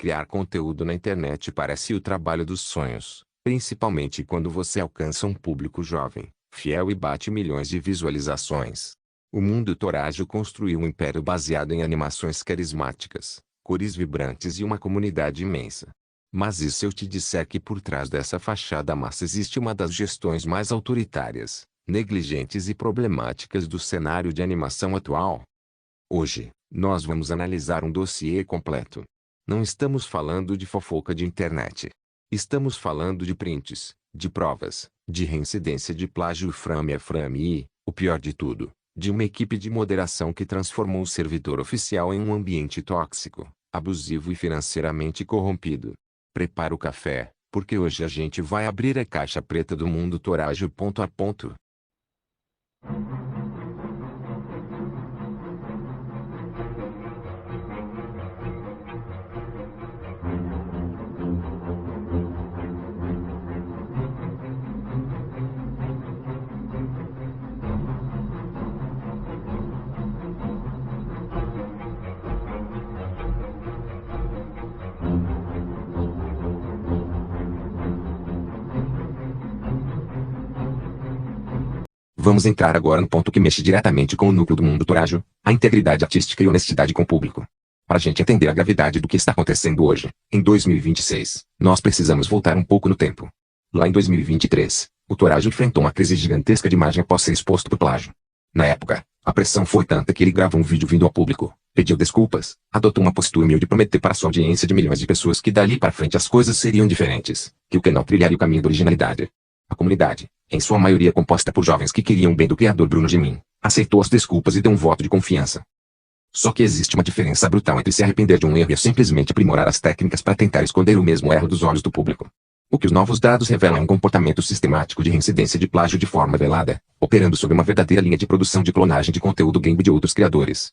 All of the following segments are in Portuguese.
Criar conteúdo na internet parece o trabalho dos sonhos, principalmente quando você alcança um público jovem, fiel e bate milhões de visualizações. O Mundo Torajo construiu um império baseado em animações carismáticas, cores vibrantes e uma comunidade imensa. Mas e se eu te disser que por trás dessa fachada massa existe uma das gestões mais autoritárias, negligentes e problemáticas do cenário de animação atual? Hoje, nós vamos analisar um dossiê completo. Não estamos falando de fofoca de internet. Estamos falando de prints, de provas, de reincidência de plágio frame a frame e, o pior de tudo, de uma equipe de moderação que transformou o servidor oficial em um ambiente tóxico, abusivo e financeiramente corrompido. Prepara o café, porque hoje a gente vai abrir a caixa preta do Mundo Torajo ponto a ponto. Vamos entrar agora no ponto que mexe diretamente com o núcleo do Mundo Torajo, a integridade artística e honestidade com o público. Para a gente entender a gravidade do que está acontecendo hoje, em 2026, nós precisamos voltar um pouco no tempo. Lá em 2023, o Torajo enfrentou uma crise gigantesca de imagem após ser exposto por plágio. Na época, a pressão foi tanta que ele gravou um vídeo vindo ao público, pediu desculpas, adotou uma postura humilde de prometer para sua audiência de milhões de pessoas que dali para frente as coisas seriam diferentes, que o canal trilharia o caminho da originalidade. A comunidade, em sua maioria composta por jovens que queriam o bem do criador Bruno Gemin, aceitou as desculpas e deu um voto de confiança. Só que existe uma diferença brutal entre se arrepender de um erro e simplesmente aprimorar as técnicas para tentar esconder o mesmo erro dos olhos do público. O que os novos dados revelam é um comportamento sistemático de reincidência de plágio de forma velada, operando sob uma verdadeira linha de produção de clonagem de conteúdo game de outros criadores.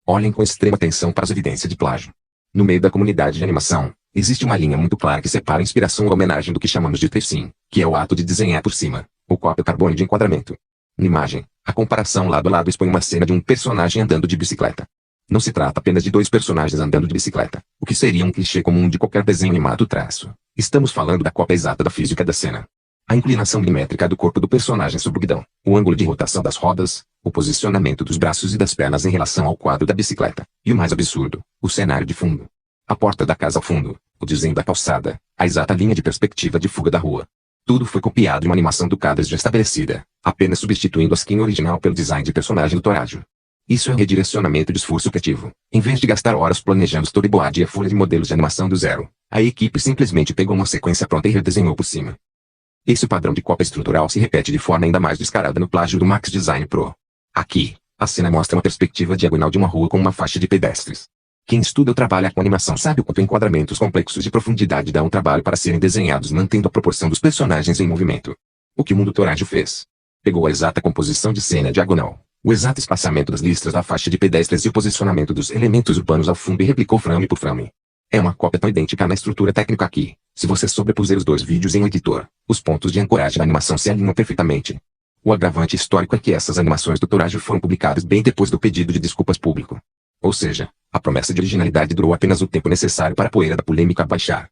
Olhem com extrema atenção para as evidências de plágio. No meio da comunidade de animação, existe uma linha muito clara que separa a inspiração ou homenagem do que chamamos de tracing, que é o ato de desenhar por cima, ou cópia carbônica de enquadramento. Na imagem, a comparação lado a lado expõe uma cena de um personagem andando de bicicleta. Não se trata apenas de dois personagens andando de bicicleta, o que seria um clichê comum de qualquer desenho animado traço. Estamos falando da cópia exata da física da cena. A inclinação milimétrica do corpo do personagem sobre o guidão, o ângulo de rotação das rodas, o posicionamento dos braços e das pernas em relação ao quadro da bicicleta, e o mais absurdo, o cenário de fundo. A porta da casa ao fundo, o desenho da calçada, a exata linha de perspectiva de fuga da rua. Tudo foi copiado de uma animação do Cadres já estabelecida, apenas substituindo a skin original pelo design de personagem do Torajo. Isso é um redirecionamento de esforço criativo. Em vez de gastar horas planejando storyboard e a folha de modelos de animação do zero, a equipe simplesmente pegou uma sequência pronta e redesenhou por cima. Esse padrão de cópia estrutural se repete de forma ainda mais descarada no plágio do Max Design Pro. Aqui, a cena mostra uma perspectiva diagonal de uma rua com uma faixa de pedestres. Quem estuda ou trabalha com animação sabe o quanto enquadramentos complexos de profundidade dão um trabalho para serem desenhados mantendo a proporção dos personagens em movimento. O que o Mundo Torajo fez? Pegou a exata composição de cena diagonal, o exato espaçamento das listras da faixa de pedestres e o posicionamento dos elementos urbanos ao fundo e replicou frame por frame. É uma cópia tão idêntica na estrutura técnica que, se você sobrepuser os dois vídeos em um editor, os pontos de ancoragem da animação se alinham perfeitamente. O agravante histórico é que essas animações do Torajo foram publicadas bem depois do pedido de desculpas público. Ou seja, a promessa de originalidade durou apenas o tempo necessário para a poeira da polêmica baixar.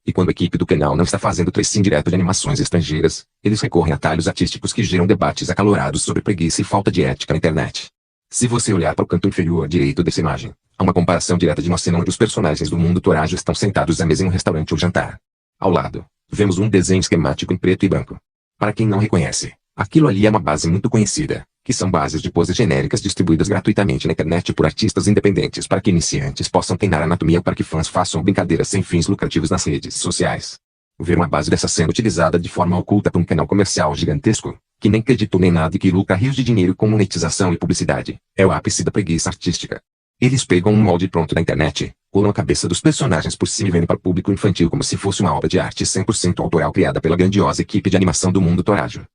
E quando a equipe do canal não está fazendo tracing direto de animações estrangeiras, eles recorrem a atalhos artísticos que geram debates acalorados sobre preguiça e falta de ética na internet. Se você olhar para o canto inferior direito dessa imagem, há uma comparação direta de uma cena onde os personagens do Mundo Torajo estão sentados à mesa em um restaurante ou jantar. Ao lado, vemos um desenho esquemático em preto e branco. Para quem não reconhece, aquilo ali é uma base muito conhecida, que são bases de poses genéricas distribuídas gratuitamente na internet por artistas independentes para que iniciantes possam treinar anatomia ou para que fãs façam brincadeiras sem fins lucrativos nas redes sociais. Ver uma base dessa sendo utilizada de forma oculta por um canal comercial gigantesco, que nem creditou nem nada e que lucra rios de dinheiro com monetização e publicidade, é o ápice da preguiça artística. Eles pegam um molde pronto da internet, colam a cabeça dos personagens por cima e vendem para o público infantil como se fosse uma obra de arte 100% autoral criada pela grandiosa equipe de animação do Mundo Torajo.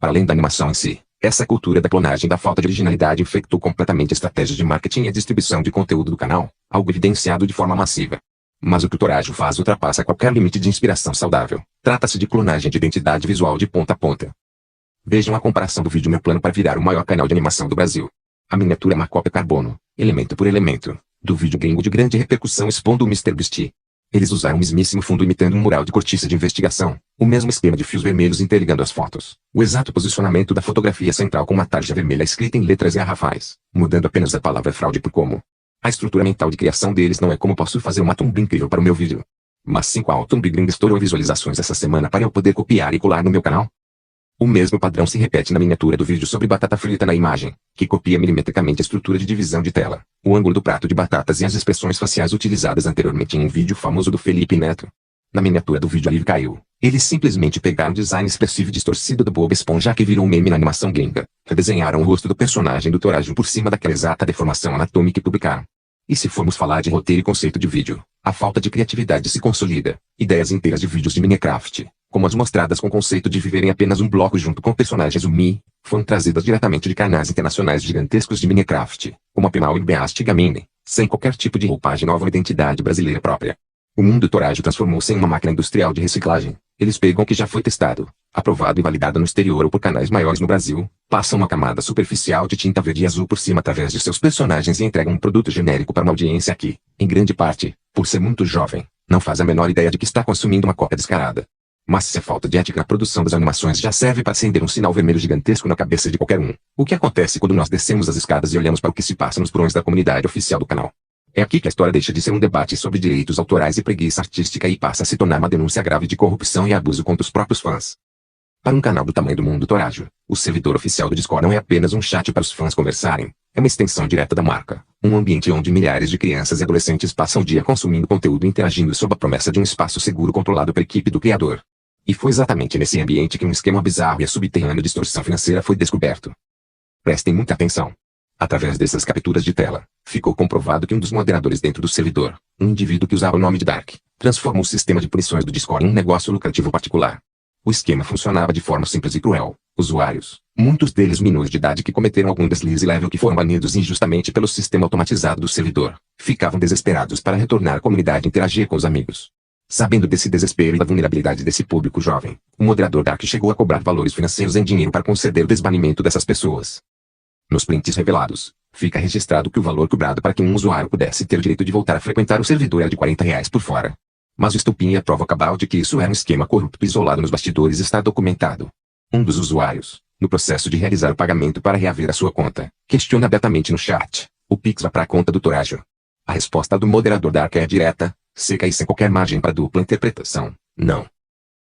Para além da animação em si, essa cultura da clonagem da falta de originalidade infectou completamente a estratégia de marketing e a distribuição de conteúdo do canal, algo evidenciado de forma massiva. Mas o que o Torajo faz ultrapassa qualquer limite de inspiração saudável. Trata-se de clonagem de identidade visual de ponta a ponta. Vejam a comparação do vídeo Meu Plano para Virar o Maior Canal de Animação do Brasil. A miniatura é uma cópia carbono, elemento por elemento, Do vídeo gringo de grande repercussão expondo o MrBeast. Eles usaram o mesmíssimo fundo imitando um mural de cortiça de investigação, o mesmo esquema de fios vermelhos interligando as fotos, o exato posicionamento da fotografia central com uma tarja vermelha escrita em letras garrafais, mudando apenas a palavra fraude por como. A estrutura mental de criação deles não é como posso fazer uma thumb incrível para o meu vídeo. Mas sim qual thumb gringa estourou visualizações essa semana para eu poder copiar e colar no meu canal? O mesmo padrão se repete na miniatura do vídeo sobre batata frita na imagem, que copia milimetricamente a estrutura de divisão de tela, o ângulo do prato de batatas e as expressões faciais utilizadas anteriormente em um vídeo famoso do Felipe Neto. Na miniatura do vídeo a live caiu. Eles simplesmente pegaram o design expressivo e distorcido do Bob Esponja que virou um meme na animação gringa, redesenharam o rosto do personagem do Torajo por cima daquela exata deformação anatômica e publicaram. E se formos falar de roteiro e conceito de vídeo, a falta de criatividade se consolida. Ideias inteiras de vídeos de Minecraft, como as mostradas com o conceito de viver em apenas um bloco junto com personagens Umi, foram trazidas diretamente de canais internacionais gigantescos de Minecraft, como a Pinal e Beast Gaming, sem qualquer tipo de roupagem nova ou identidade brasileira própria. O mundo Torajo transformou-se em uma máquina industrial de reciclagem. Eles pegam o que já foi testado, aprovado e validado no exterior ou por canais maiores no Brasil, passam uma camada superficial de tinta verde e azul por cima através de seus personagens e entregam um produto genérico para uma audiência que, em grande parte, por ser muito jovem, não faz a menor ideia de que está consumindo uma cópia descarada. Mas se a falta de ética na produção das animações já serve para acender um sinal vermelho gigantesco na cabeça de qualquer um, o que acontece quando nós descemos as escadas e olhamos para o que se passa nos porões da comunidade oficial do canal? É aqui que a história deixa de ser um debate sobre direitos autorais e preguiça artística e passa a se tornar uma denúncia grave de corrupção e abuso contra os próprios fãs. Para um canal do tamanho do mundo Torajo, o servidor oficial do Discord não é apenas um chat para os fãs conversarem, é uma extensão direta da marca, um ambiente onde milhares de crianças e adolescentes passam o dia consumindo conteúdo e interagindo sob a promessa de um espaço seguro controlado pela equipe do criador. E foi exatamente nesse ambiente que um esquema bizarro e subterrâneo de extorsão financeira foi descoberto. Prestem muita atenção. Através dessas capturas de tela, ficou comprovado que um dos moderadores dentro do servidor, um indivíduo que usava o nome de Dark, transformou o sistema de punições do Discord em um negócio lucrativo particular. O esquema funcionava de forma simples e cruel. Usuários, muitos deles menores de idade que cometeram algum deslize leve ou que foram banidos injustamente pelo sistema automatizado do servidor, ficavam desesperados para retornar à comunidade e interagir com os amigos. Sabendo desse desespero e da vulnerabilidade desse público jovem, o moderador Dark chegou a cobrar valores financeiros em dinheiro para conceder o desbanimento dessas pessoas. Nos prints revelados, fica registrado que o valor cobrado para que um usuário pudesse ter o direito de voltar a frequentar o servidor era de R$ 40 por fora. Mas o estupim e a prova cabal de que isso era um esquema corrupto isolado nos bastidores está documentado. Um dos usuários, no processo de realizar o pagamento para reaver a sua conta, questiona abertamente no chat: o Pix vai para a conta do Torajo? A resposta do moderador Dark é direta, seca e sem qualquer margem para dupla interpretação: não.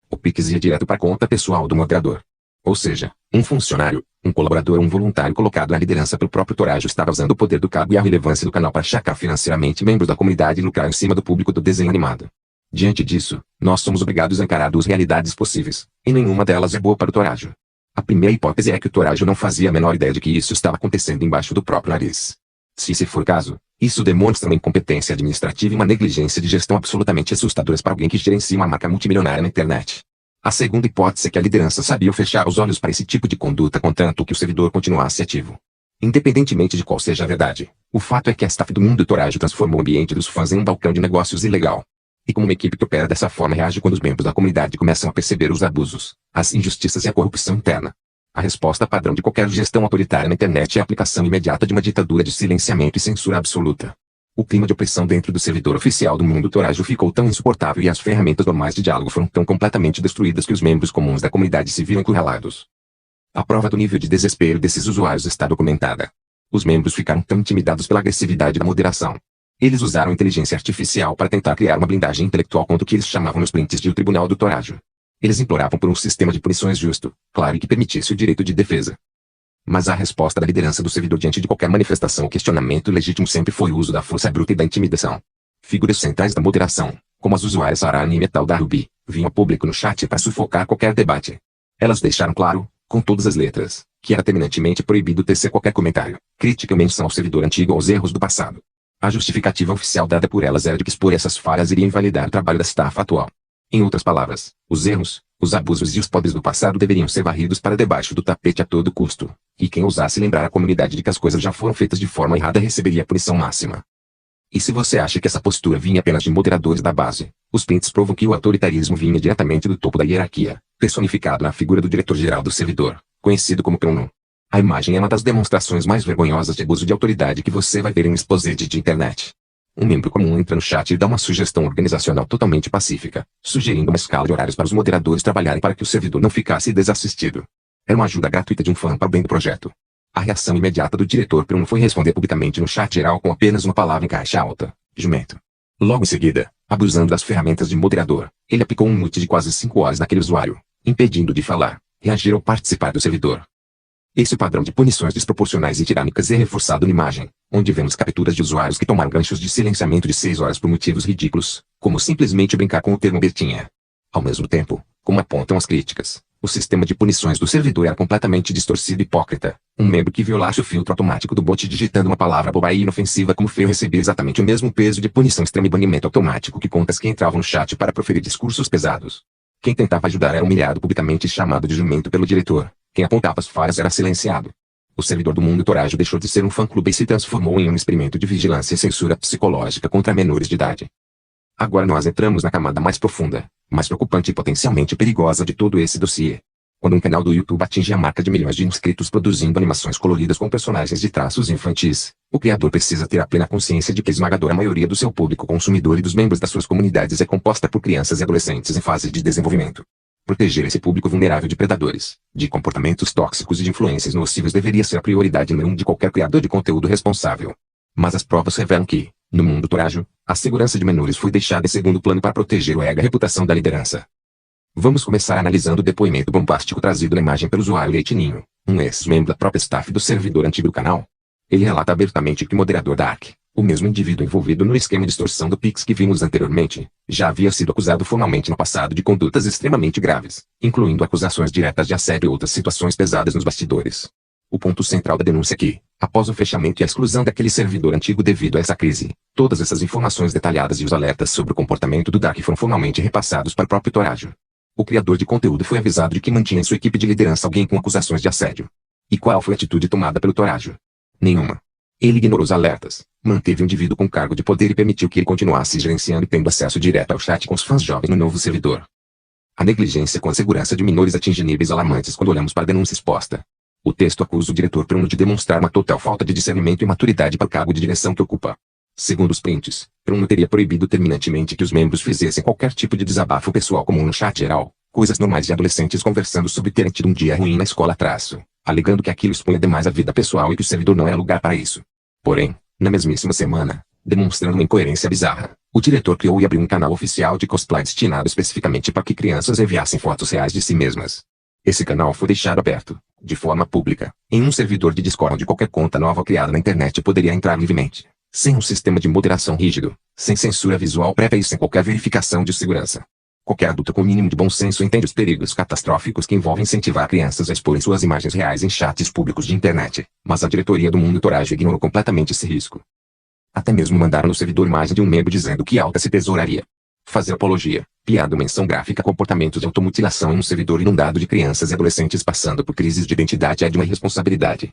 O Pix ia direto para a conta pessoal do moderador. Ou seja, um funcionário, um colaborador ou um voluntário colocado na liderança pelo próprio Torajo estava usando o poder do cargo e a relevância do canal para chacar financeiramente membros da comunidade e lucrar em cima do público do desenho animado. Diante disso, nós somos obrigados a encarar duas realidades possíveis, e nenhuma delas é boa para o Torajo. A primeira hipótese é que o Torajo não fazia a menor ideia de que isso estava acontecendo embaixo do próprio nariz. Se esse for o caso, isso demonstra uma incompetência administrativa e uma negligência de gestão absolutamente assustadoras para alguém que gerencia uma marca multimilionária na internet. A segunda hipótese é que a liderança sabia fechar os olhos para esse tipo de conduta contanto que o servidor continuasse ativo. Independentemente de qual seja a verdade, o fato é que a staff do mundo Torajo transformou o ambiente dos fãs em um balcão de negócios ilegal. E como uma equipe que opera dessa forma reage quando os membros da comunidade começam a perceber os abusos, as injustiças e a corrupção interna? A resposta padrão de qualquer gestão autoritária na internet é a aplicação imediata de uma ditadura de silenciamento e censura absoluta. O clima de opressão dentro do servidor oficial do mundo Torajo ficou tão insuportável e as ferramentas normais de diálogo foram tão completamente destruídas que os membros comuns da comunidade se viram encurralados. A prova do nível de desespero desses usuários está documentada. Os membros ficaram tão intimidados pela agressividade da moderação. Eles usaram inteligência artificial para tentar criar uma blindagem intelectual contra o que eles chamavam nos prints de o tribunal do Torajo. Eles imploravam por um sistema de punições justo, claro e que permitisse o direito de defesa. Mas a resposta da liderança do servidor diante de qualquer manifestação ou questionamento legítimo sempre foi o uso da força bruta e da intimidação. Figuras centrais da moderação, como as usuárias Arane e Metal da Ruby, vinham ao público no chat para sufocar qualquer debate. Elas deixaram claro, com todas as letras, que era terminantemente proibido tecer qualquer comentário, crítica ou menção ao servidor antigo ou aos erros do passado. A justificativa oficial dada por elas era de que expor essas falhas iria invalidar o trabalho da staff atual. Em outras palavras, os erros, os abusos e os podres do passado deveriam ser varridos para debaixo do tapete a todo custo, e quem ousasse lembrar a comunidade de que as coisas já foram feitas de forma errada receberia a punição máxima. E se você acha que essa postura vinha apenas de moderadores da base, os prints provam que o autoritarismo vinha diretamente do topo da hierarquia, personificado na figura do diretor-geral do servidor, conhecido como Crono. A imagem é uma das demonstrações mais vergonhosas de abuso de autoridade que você vai ver em um exposed de internet. Um membro comum entra no chat e dá uma sugestão organizacional totalmente pacífica, sugerindo uma escala de horários para os moderadores trabalharem para que o servidor não ficasse desassistido. Era uma ajuda gratuita de um fã para o bem do projeto. A reação imediata do diretor Bruno foi responder publicamente no chat geral com apenas uma palavra em caixa alta: jumento. Logo em seguida, abusando das ferramentas de moderador, ele aplicou um mute de quase 5 horas naquele usuário, impedindo de falar, reagir ou participar do servidor. Esse padrão de punições desproporcionais e tirânicas é reforçado na imagem, onde vemos capturas de usuários que tomaram ganchos de silenciamento de 6 horas por motivos ridículos, como simplesmente brincar com o termo Betinha. Ao mesmo tempo, como apontam as críticas, o sistema de punições do servidor era completamente distorcido e hipócrita. Um membro que violasse o filtro automático do bot digitando uma palavra boba e inofensiva como feio recebia exatamente o mesmo peso de punição extrema e banimento automático que contas que entravam no chat para proferir discursos pesados. Quem tentava ajudar era humilhado publicamente e chamado de jumento pelo diretor. Quem apontava as falhas era silenciado. O servidor do Mundo Torajo deixou de ser um fã-clube e se transformou em um experimento de vigilância e censura psicológica contra menores de idade. Agora nós entramos na camada mais profunda, mais preocupante e potencialmente perigosa de todo esse dossiê. Quando um canal do YouTube atinge a marca de milhões de inscritos produzindo animações coloridas com personagens de traços infantis, o criador precisa ter a plena consciência de que a esmagadora maioria do seu público consumidor e dos membros das suas comunidades é composta por crianças e adolescentes em fase de desenvolvimento. Proteger esse público vulnerável de predadores, de comportamentos tóxicos e de influências nocivas deveria ser a prioridade número 1 de qualquer criador de conteúdo responsável. Mas as provas revelam que, no Mundo Torajo, a segurança de menores foi deixada em segundo plano para proteger o ego e a reputação da liderança. Vamos começar analisando o depoimento bombástico trazido na imagem pelo usuário Leitinho, um ex-membro da própria staff do servidor antigo do canal. Ele relata abertamente que o moderador Dark, o mesmo indivíduo envolvido no esquema de extorsão do Pix que vimos anteriormente, já havia sido acusado formalmente no passado de condutas extremamente graves, incluindo acusações diretas de assédio e outras situações pesadas nos bastidores. O ponto central da denúncia é que, após o fechamento e a exclusão daquele servidor antigo devido a essa crise, todas essas informações detalhadas e os alertas sobre o comportamento do Dark foram formalmente repassados para o próprio Torajo. O criador de conteúdo foi avisado de que mantinha em sua equipe de liderança alguém com acusações de assédio. E qual foi a atitude tomada pelo Torajo? Nenhuma. Ele ignorou os alertas, manteve o indivíduo com cargo de poder e permitiu que ele continuasse gerenciando e tendo acesso direto ao chat com os fãs jovens no novo servidor. A negligência com a segurança de menores atinge níveis alarmantes quando olhamos para a denúncia exposta. O texto acusa o diretor Bruno de demonstrar uma total falta de discernimento e maturidade para o cargo de direção que ocupa. Segundo os prints, Bruno teria proibido terminantemente que os membros fizessem qualquer tipo de desabafo pessoal comum no chat geral, coisas normais de adolescentes conversando sobre terem tido um dia ruim na escola alegando que aquilo expunha demais a vida pessoal e que o servidor não era lugar para isso. Porém, na mesmíssima semana, demonstrando uma incoerência bizarra, o diretor criou e abriu um canal oficial de cosplay destinado especificamente para que crianças enviassem fotos reais de si mesmas. Esse canal foi deixado aberto, de forma pública, em um servidor de Discord onde qualquer conta nova criada na internet poderia entrar livremente, sem um sistema de moderação rígido, sem censura visual prévia e sem qualquer verificação de segurança. Qualquer adulto com o mínimo de bom senso entende os perigos catastróficos que envolvem incentivar crianças a exporem suas imagens reais em chats públicos de internet, mas a diretoria do Mundo Torajo ignorou completamente esse risco. Até mesmo mandaram no servidor imagem de um membro dizendo que alta se tesouraria. Fazer apologia, piada ou menção gráfica a comportamentos de automutilação em um servidor inundado de crianças e adolescentes passando por crises de identidade é de uma irresponsabilidade.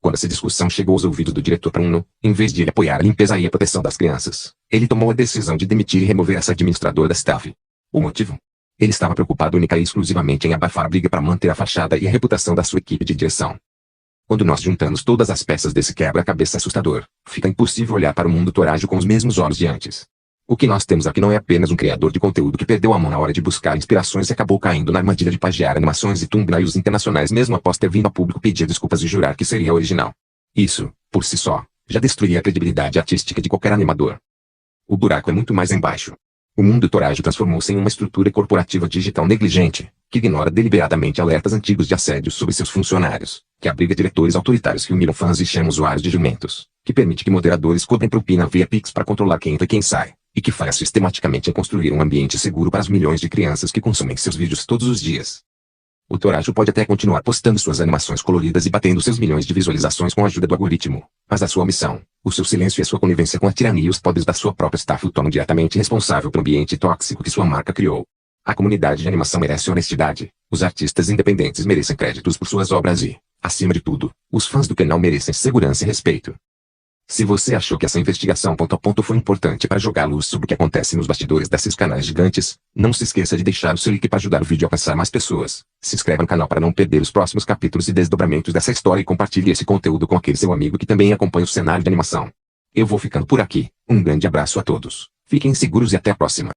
Quando essa discussão chegou aos ouvidos do diretor Bruno, em vez de ele apoiar a limpeza e a proteção das crianças, ele tomou a decisão de demitir e remover essa administradora da staff. O motivo? Ele estava preocupado única e exclusivamente em abafar a briga para manter a fachada e a reputação da sua equipe de direção. Quando nós juntamos todas as peças desse quebra-cabeça assustador, fica impossível olhar para o Mundo Torajo com os mesmos olhos de antes. O que nós temos aqui não é apenas um criador de conteúdo que perdeu a mão na hora de buscar inspirações e acabou caindo na armadilha de plagiar animações e thumbnails internacionais mesmo após ter vindo a público pedir desculpas e jurar que seria original. Isso, por si só, já destruiria a credibilidade artística de qualquer animador. O buraco é muito mais embaixo. O Mundo Torajo transformou-se em uma estrutura corporativa digital negligente, que ignora deliberadamente alertas antigos de assédio sobre seus funcionários, que abriga diretores autoritários que humilham fãs e chamam usuários de jumentos, que permite que moderadores cobrem propina via Pix para controlar quem entra e quem sai, e que falha sistematicamente em construir um ambiente seguro para as milhões de crianças que consomem seus vídeos todos os dias. O Torajo pode até continuar postando suas animações coloridas e batendo seus milhões de visualizações com a ajuda do algoritmo, mas a sua omissão, o seu silêncio e a sua conivência com a tirania e os poderes da sua própria staff o tornam diretamente responsável pelo ambiente tóxico que sua marca criou. A comunidade de animação merece honestidade, os artistas independentes merecem créditos por suas obras e, acima de tudo, os fãs do canal merecem segurança e respeito. Se você achou que essa investigação ponto a ponto foi importante para jogar luz sobre o que acontece nos bastidores desses canais gigantes, não se esqueça de deixar o seu like para ajudar o vídeo a alcançar mais pessoas. Se inscreva no canal para não perder os próximos capítulos e desdobramentos dessa história e compartilhe esse conteúdo com aquele seu amigo que também acompanha o cenário de animação. Eu vou ficando por aqui. Um grande abraço a todos. Fiquem seguros e até a próxima.